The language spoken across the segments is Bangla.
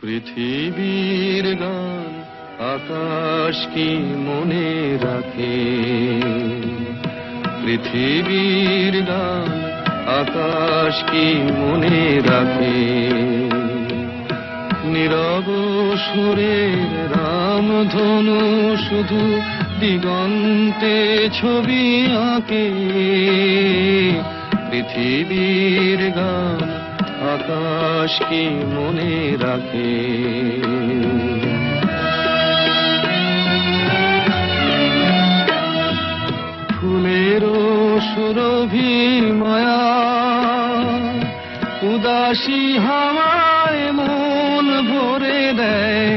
পৃথিবীর গান আকাশ কি মনে রাখে, পৃথিবীর গান আকাশ কি মনে রাখে। নীরব সুরের রামধনু শুধু দিগন্তে ছবি আঁকে, পৃথিবীর গান আকাশ কি মনে রাখে। ফুলেরও সুরভি মায়া উদাসী হাওয়ায় মন ভরে দেয়,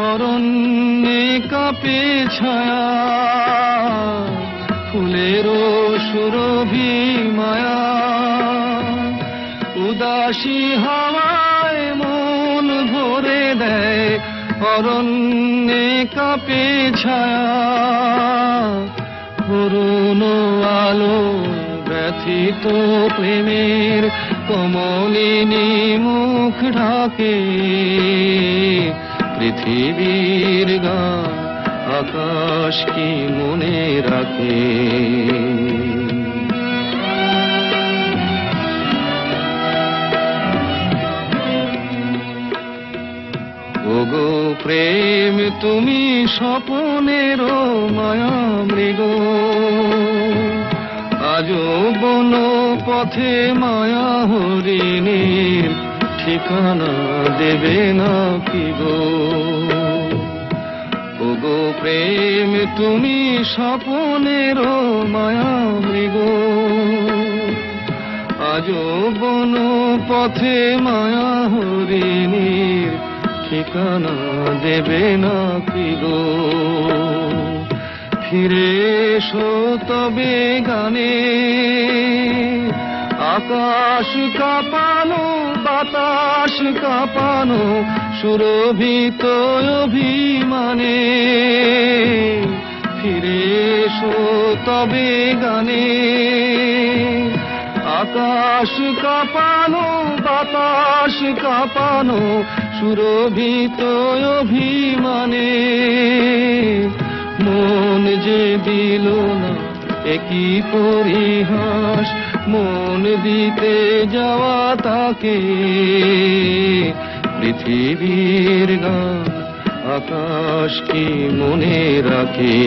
অরণ্যে কাঁপে ছায়া। ফুলেরও সুরভি মায়া উদাসী হাওয়ায় মন ভরে দেয়, অরণ্যে কাঁপে ছায়া। করুণ আলো ব্যথিত প্রেমের কমলিনী মুখ ঢাকে, পৃথিবীর গান আকাশ কি মনে রাখে। ওগো প্রেম তুমি স্বপনের মায়া মৃগ, আজো বন পথে মায়া হরিণীর ঠিকানা দেবে না কি গো। ওগো প্রেম তুমি স্বপনের মায়া মৃগ, আজো বন পথে মায়া হরিণীর ঠিকানা দেবে না কি গো। ফিরে এসো তবে গানে আকাশ কাঁপানো বাতাস কাঁপানো সুরভিত অভিমানে। ফিরে এসো তবে গানে আকাশ কাঁপানো বাতাস কাঁপানো সুরভিত অভিমানে। মন যে দিল না একই পরিহাস, মন দিতে যাওয়া তাকে, পৃথিবীর গান আকাশ কি মনে রাখে।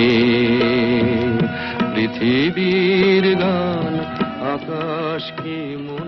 পৃথিবীর গান আকাশ কি মনে